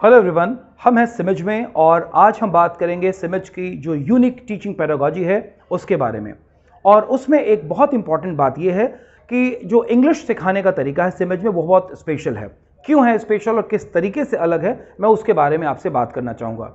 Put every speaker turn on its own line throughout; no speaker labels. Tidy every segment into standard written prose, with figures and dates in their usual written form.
Hello everyone, हम हैं सिमज में और आज हम बात करेंगे सिमज की जो यूनिक टीचिंग पेडागोजी है उसके बारे में। और उसमें एक बहुत इंपॉर्टेंट बात यह है कि जो इंग्लिश सिखाने का तरीका है सिमज में वो बहुत स्पेशल है। क्यों है स्पेशल और किस तरीके से अलग है, मैं उसके बारे में आपसे बात करना चाहूँगा।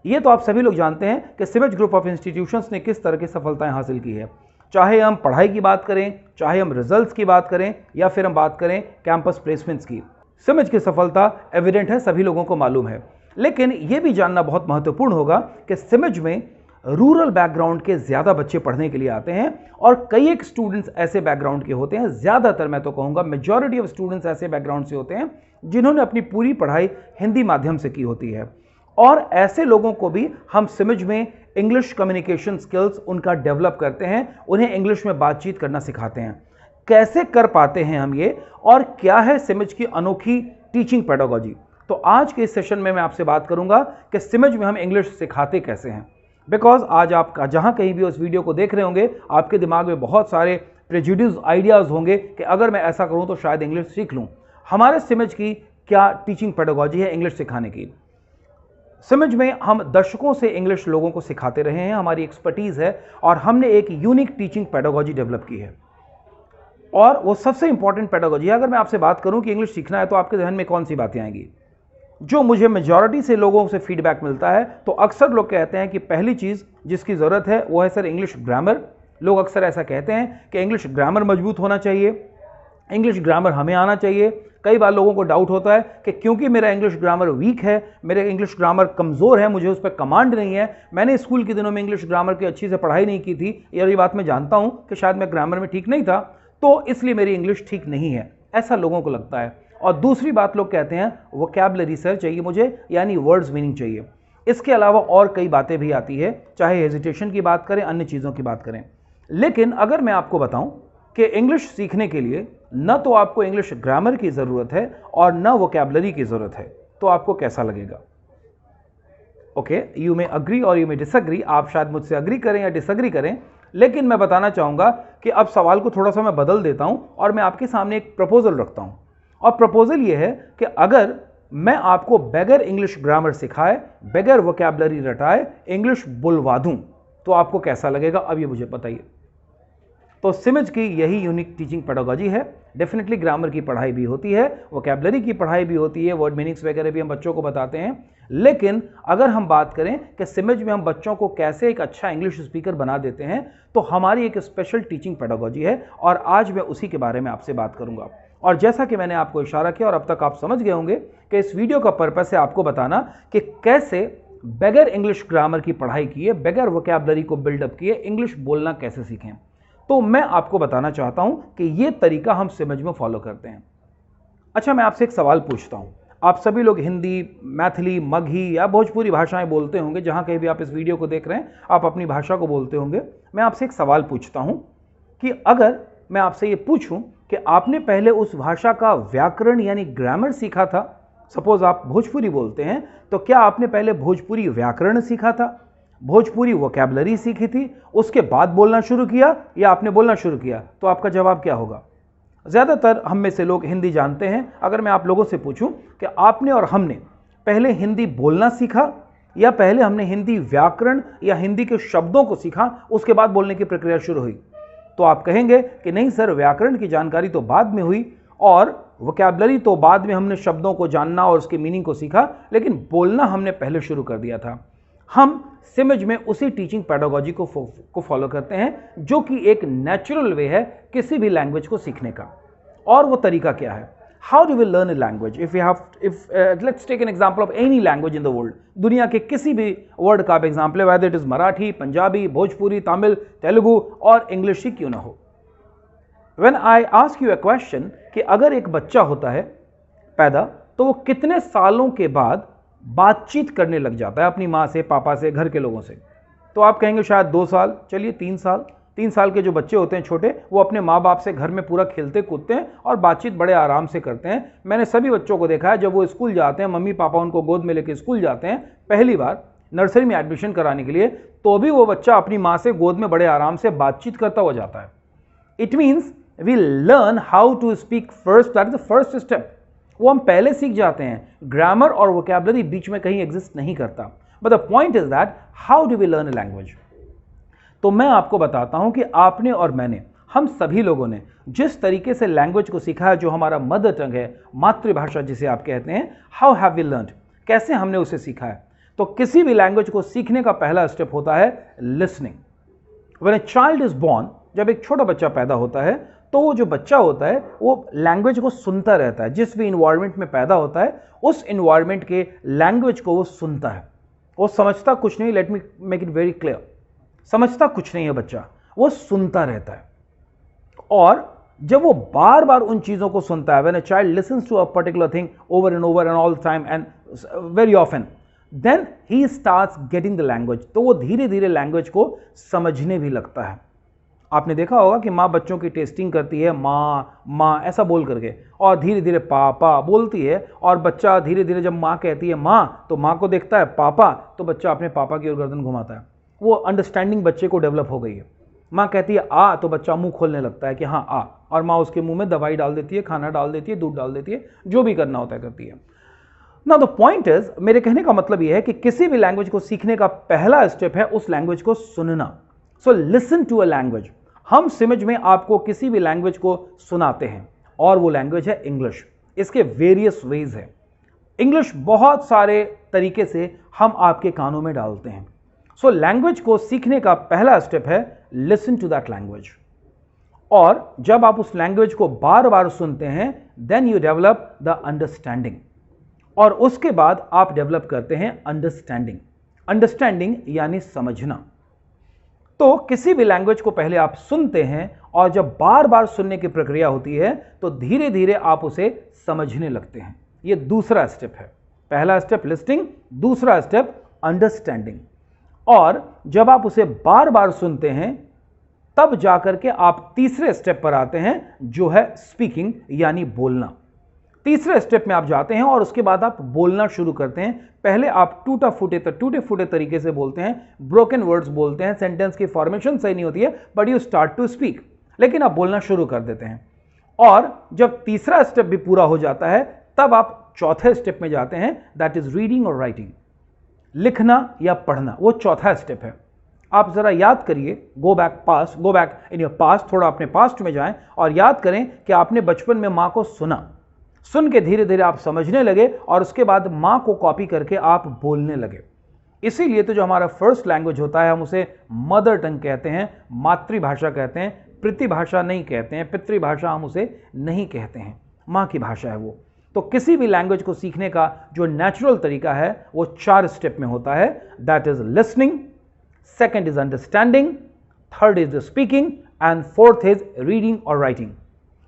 ये तो आप सभी लोग जानते हैं कि सिमज ग्रुप ऑफ इंस्टीट्यूशंस ने किस तरह की सफलताएं हासिल की है। चाहे हम पढ़ाई की बात करें, चाहे हम रिजल्ट्स की बात करें, या फिर हम बात करें कैंपस प्लेसमेंट्स की, सिमज की सफलता एविडेंट है, सभी लोगों को मालूम है। लेकिन यह भी जानना बहुत महत्वपूर्ण होगा कि सिमज में रूरल बैकग्राउंड के ज़्यादा बच्चे पढ़ने के लिए आते हैं और कई एक स्टूडेंट्स ऐसे बैकग्राउंड के होते हैं, ज़्यादातर मैं तो कहूँगा मेजॉरिटी ऑफ स्टूडेंट्स ऐसे बैकग्राउंड से होते हैं जिन्होंने अपनी पूरी पढ़ाई हिंदी माध्यम से की होती है। और ऐसे लोगों को भी हम सिमज में इंग्लिश कम्युनिकेशन स्किल्स उनका डेवलप करते हैं, उन्हें इंग्लिश में बातचीत करना सिखाते हैं। कैसे कर पाते हैं हम ये, और क्या है सिमज की अनोखी टीचिंग पेडागोजी, तो आज के इस सेशन में मैं आपसे बात करूंगा कि सिमज में हम इंग्लिश सिखाते कैसे हैं। बिकॉज आज आप जहां कहीं भी उस वीडियो को देख रहे होंगे, आपके दिमाग में बहुत सारे प्रेजुडिस आइडियाज होंगे कि अगर मैं ऐसा करूं तो शायद इंग्लिश सीख लूं। हमारे सिमज की क्या टीचिंग पेडागोजी है इंग्लिश सिखाने की। सिमज में हम दशकों से इंग्लिश लोगों को सिखाते रहे हैं, हमारी एक्सपर्टीज है और हमने एक यूनिक टीचिंग पेडागोजी डेवलप की है। और वो सबसे इंपॉर्टेंट पेडागोजी है। अगर मैं आपसे बात करूं कि इंग्लिश सीखना है तो आपके ध्यान में कौन सी बातें आएंगी? जो मुझे मेजॉरिटी से लोगों से फीडबैक मिलता है तो अक्सर लोग कहते हैं कि पहली चीज़ जिसकी ज़रूरत है वो है सर इंग्लिश ग्रामर। लोग अक्सर ऐसा कहते हैं कि इंग्लिश ग्रामर मजबूत होना चाहिए, इंग्लिश ग्रामर हमें आना चाहिए। कई बार लोगों को डाउट होता है कि क्योंकि मेरा इंग्लिश ग्रामर वीक है, मेरे इंग्लिश ग्रामर कमज़ोर है, मुझे उस पर कमांड नहीं है, मैंने स्कूल के दिनों में इंग्लिश ग्रामर की अच्छी से पढ़ाई नहीं की थी, ये बात मैं जानता हूँ कि शायद मैं ग्रामर में ठीक नहीं था, तो इसलिए मेरी इंग्लिश ठीक नहीं है, ऐसा लोगों को लगता है। और दूसरी बात लोग कहते हैं वोकैबुलरी सर चाहिए मुझे, यानी वर्ड्स मीनिंग चाहिए। इसके अलावा और कई बातें भी आती है, चाहे हेजिटेशन की बात करें, अन्य चीज़ों की बात करें। लेकिन अगर मैं आपको बताऊं कि इंग्लिश सीखने के लिए न तो आपको इंग्लिश ग्रामर की ज़रूरत है और न वोकैबुलरी की ज़रूरत है, तो आपको कैसा लगेगा? ओके, यू मे अग्री और यू मे डिसअग्री, आप शायद मुझसे अग्री करें या डिसअग्री करें, लेकिन मैं बताना चाहूँगा कि अब सवाल को थोड़ा सा मैं बदल देता हूँ और मैं आपके सामने एक प्रपोजल रखता हूँ। और प्रपोजल ये है कि अगर मैं आपको बगैर इंग्लिश ग्रामर सिखाए, बगैर वोकैबुलरी रटाए इंग्लिश बुलवा दूँ, तो आपको कैसा लगेगा? अब ये मुझे बताइए। तो सिमज की यही यूनिक टीचिंग पेडागोजी है। डेफिनेटली ग्रामर की पढ़ाई भी होती है, वोकैबुलरी की पढ़ाई भी होती है, वर्ड मीनिंग्स वगैरह भी हम बच्चों को बताते हैं। लेकिन अगर हम बात करें कि सिमज में हम बच्चों को कैसे एक अच्छा इंग्लिश स्पीकर बना देते हैं, तो हमारी एक स्पेशल टीचिंग पेडागोजी है और आज मैं उसी के बारे में आपसे बात करूंगा। और जैसा कि मैंने आपको इशारा किया और अब तक आप समझ गए होंगे कि इस वीडियो का पर्पस है आपको बताना कि कैसे बगैर इंग्लिश ग्रामर की पढ़ाई किए, बगैर वोकैबुलरी को बिल्डअप किए इंग्लिश बोलना कैसे सीखें। तो मैं आपको बताना चाहता हूं कि यह तरीका हम सिमज में फॉलो करते हैं। अच्छा, मैं आपसे एक सवाल पूछता हूं। आप सभी लोग हिंदी, मैथिली, मगही या भोजपुरी भाषाएं बोलते होंगे, जहां कहीं भी आप इस वीडियो को देख रहे हैं आप अपनी भाषा को बोलते होंगे। मैं आपसे एक सवाल पूछता हूं कि अगर मैं आपसे ये पूछूं कि आपने पहले उस भाषा का व्याकरण यानी ग्रामर सीखा था, सपोज आप भोजपुरी बोलते हैं, तो क्या आपने पहले भोजपुरी व्याकरण सीखा था, भोजपुरी वोकैबुलरी सीखी थी, उसके बाद बोलना शुरू किया, या आपने बोलना शुरू किया? तो आपका जवाब क्या होगा? ज़्यादातर हम में से लोग हिंदी जानते हैं। अगर मैं आप लोगों से पूछूं कि आपने और हमने पहले हिंदी बोलना सीखा या पहले हमने हिंदी व्याकरण या हिंदी के शब्दों को सीखा, उसके बाद बोलने की प्रक्रिया शुरू हुई, तो आप कहेंगे कि नहीं सर, व्याकरण की जानकारी तो बाद में हुई और वोकैबुलरी तो बाद में हमने शब्दों को जानना और उसके मीनिंग को सीखा, लेकिन बोलना हमने पहले शुरू कर दिया था। हम सिमज में उसी टीचिंग पेडागोजी को फॉलो करते हैं, जो कि एक नेचुरल वे है किसी भी लैंग्वेज को सीखने का। और वो तरीका क्या है? How do we learn a language? Let's take an example of any language in the world. दुनिया के किसी भी वर्ड का आप एग्जांपल है, whether it is Marathi, Punjabi, Bhojpuri, Tamil, Telugu और इंग्लिश ही क्यों ना हो। When I ask you a question कि अगर एक बच्चा होता है पैदा, तो वो कितने सालों के बाद बातचीत करने लग जाता है अपनी माँ से, पापा से, घर के लोगों से? तो आप कहेंगे शायद 2 साल, चलिए 3 साल। 3 साल के जो बच्चे होते हैं छोटे, वो अपने माँ बाप से घर में पूरा खेलते कूदते हैं और बातचीत बड़े आराम से करते हैं। मैंने सभी बच्चों को देखा है, जब वो स्कूल जाते हैं, मम्मी पापा उनको गोद में लेकर स्कूल जाते हैं पहली बार नर्सरी में एडमिशन कराने के लिए, तो भी वो बच्चा अपनी माँ से गोद में बड़े आराम से बातचीत करता हुआ जाता है। It means we learn how to speak first, that is the first step. वो हम पहले सीख जाते हैं, ग्रामर और वोकैबुलरी बीच में कहीं एग्जिस्ट नहीं करता। But the point is that how do we learn a language. तो मैं आपको बताता हूं कि आपने और मैंने, हम सभी लोगों ने जिस तरीके से लैंग्वेज को सीखा है, जो हमारा मदर टंग है, मातृभाषा जिसे आप कहते हैं, हाउ हैव वी लर्नड, कैसे हमने उसे सीखा है। तो किसी भी लैंग्वेज को सीखने का पहला स्टेप होता है listening. When a child is born, जब एक छोटा बच्चा पैदा होता है तो वो जो बच्चा होता है वो लैंग्वेज को सुनता रहता है। जिस भी इन्वायरमेंट में पैदा होता है उस इन्वायरमेंट के लैंग्वेज को वो सुनता है। वो समझता कुछ नहीं, let me make it very clear, समझता कुछ नहीं है बच्चा, वो सुनता रहता है। और जब वो बार बार उन चीजों को सुनता है, when a child listens to a particular thing over and all time and very often, then he starts getting the language. तो वो धीरे धीरे लैंग्वेज को समझने भी लगता है। आपने देखा होगा कि माँ बच्चों की टेस्टिंग करती है, माँ माँ ऐसा बोल करके, और धीरे धीरे पापा बोलती है, और बच्चा धीरे धीरे जब माँ कहती है माँ, तो माँ को देखता है पापा, तो बच्चा अपने पापा की ओर गर्दन घुमाता है। वो अंडरस्टैंडिंग बच्चे को डेवलप हो गई है। माँ कहती है आ, तो बच्चा मुंह खोलने लगता है कि हाँ आ, और माँ उसके मुंह में दवाई डाल देती है, खाना डाल देती है, दूध डाल देती है, जो भी करना होता है करती है। नाउ द पॉइंट इज, मेरे कहने का मतलब यह है कि किसी भी लैंग्वेज को सीखने का पहला स्टेप है उस लैंग्वेज को सुनना। So listen to a language. हम सिमज में आपको किसी भी लैंग्वेज को सुनाते हैं, और वो लैंग्वेज है इंग्लिश। इसके वेरियस वेज है। इंग्लिश बहुत सारे तरीके से हम आपके कानों में डालते हैं। सो लैंग्वेज को सीखने का पहला स्टेप है लिसन टू दैट लैंग्वेज। और जब आप उस लैंग्वेज को बार बार सुनते हैं, then you develop the understanding, और उसके बाद आप डेवलप करते हैं अंडरस्टैंडिंग। अंडरस्टैंडिंग यानी समझना। तो किसी भी लैंग्वेज को पहले आप सुनते हैं, और जब बार बार सुनने की प्रक्रिया होती है तो धीरे धीरे आप उसे समझने लगते हैं। यह दूसरा स्टेप है। पहला स्टेप लिसनिंग, दूसरा स्टेप अंडरस्टैंडिंग। और जब आप उसे बार बार सुनते हैं, तब जाकर के आप तीसरे स्टेप पर आते हैं, जो है स्पीकिंग यानी बोलना। तीसरे स्टेप में आप जाते हैं और उसके बाद आप बोलना शुरू करते हैं। पहले आप टूटे फूटे तरीके से बोलते हैं, ब्रोकन वर्ड्स बोलते हैं, सेंटेंस की फॉर्मेशन सही नहीं होती है, but you start to speak, लेकिन आप बोलना शुरू कर देते हैं। और जब तीसरा स्टेप भी पूरा हो जाता है, तब आप चौथे स्टेप में जाते हैं, दैट इज रीडिंग और राइटिंग, लिखना या पढ़ना। वो चौथा स्टेप है। आप जरा याद करिए, go back in your past, थोड़ा अपने पास्ट में जाएं और याद करें कि आपने बचपन में मां को सुना, सुन के धीरे धीरे आप समझने लगे, और उसके बाद मां को कॉपी करके आप बोलने लगे। इसीलिए तो जो हमारा फर्स्ट लैंग्वेज होता है, हम उसे मदर टंग कहते हैं, मातृभाषा कहते हैं, पितृभाषा नहीं कहते हैं, पितृभाषा हम उसे नहीं कहते हैं, मां की भाषा है वो। तो किसी भी लैंग्वेज को सीखने का जो नेचुरल तरीका है वो 4 स्टेप में होता है। That is listening, second is understanding, third is speaking, and fourth is reading और राइटिंग।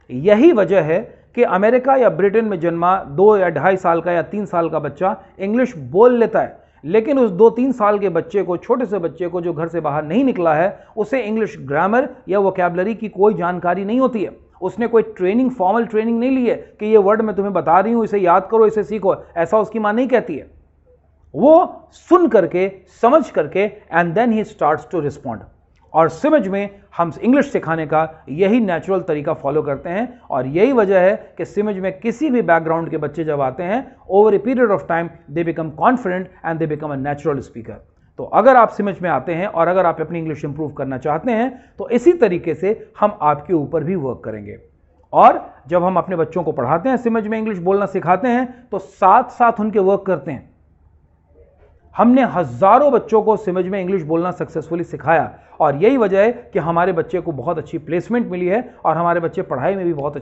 यही वजह है कि अमेरिका या ब्रिटेन में जन्मा 2 या 2.5 साल का या 3 साल का बच्चा इंग्लिश बोल लेता है, लेकिन उस 2-3 साल के बच्चे को, छोटे से बच्चे को जो घर से बाहर नहीं निकला है, उसे इंग्लिश ग्रामर या वोकैबुलरी की कोई जानकारी नहीं होती है। उसने कोई ट्रेनिंग, फॉर्मल ट्रेनिंग नहीं ली है कि ये वर्ड मैं तुम्हें बता रही हूं, इसे याद करो, इसे सीखो, ऐसा उसकी मां नहीं कहती है। वो सुन करके, समझ करके, and then he starts to respond. और सिमज में हम इंग्लिश सिखाने का यही नेचुरल तरीका फॉलो करते हैं, और यही वजह है कि सिमज में किसी भी बैकग्राउंड के बच्चे जब आते हैं, over a period of time they become confident and they become a natural speaker. तो अगर आप सिमज में आते हैं और अगर आप अपनी इंग्लिश इंप्रूव करना चाहते हैं, तो इसी तरीके से हम आपके ऊपर भी वर्क करेंगे। और जब हम अपने बच्चों को पढ़ाते हैं, सिमज में इंग्लिश बोलना सिखाते हैं, तो साथ साथ उनके वर्क करते हैं। हमने हजारों बच्चों को सिमज में इंग्लिश बोलना सक्सेसफुली सिखाया, और यही वजह है कि हमारे बच्चे को बहुत अच्छी प्लेसमेंट मिली है, और हमारे बच्चे पढ़ाई में भी बहुत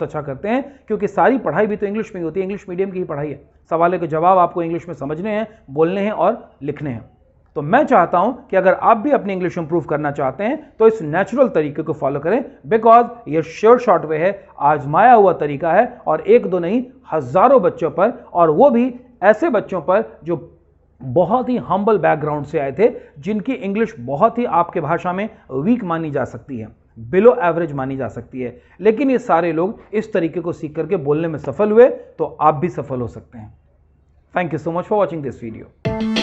अच्छा करते हैं, क्योंकि सारी पढ़ाई भी तो इंग्लिश में ही होती है, इंग्लिश मीडियम की ही पढ़ाई है। सवालों के जवाब आपको इंग्लिश में समझने हैं, बोलने हैं और लिखने हैं। तो मैं चाहता हूं कि अगर आप भी अपनी इंग्लिश इंप्रूव करना चाहते हैं, तो इस नेचुरल तरीके को फॉलो करें, बिकॉज ये श्योर शॉर्ट वे है, आजमाया हुआ तरीका है, और 1-2 नहीं, हजारों बच्चों पर, और वो भी ऐसे बच्चों पर जो बहुत ही हम्बल बैकग्राउंड से आए थे, जिनकी इंग्लिश बहुत ही आपके भाषा में वीक मानी जा सकती है, बिलो एवरेज मानी जा सकती है, लेकिन ये सारे लोग इस तरीके को सीख करके बोलने में सफल हुए, तो आप भी सफल हो सकते हैं। Thank you so much for watching this video.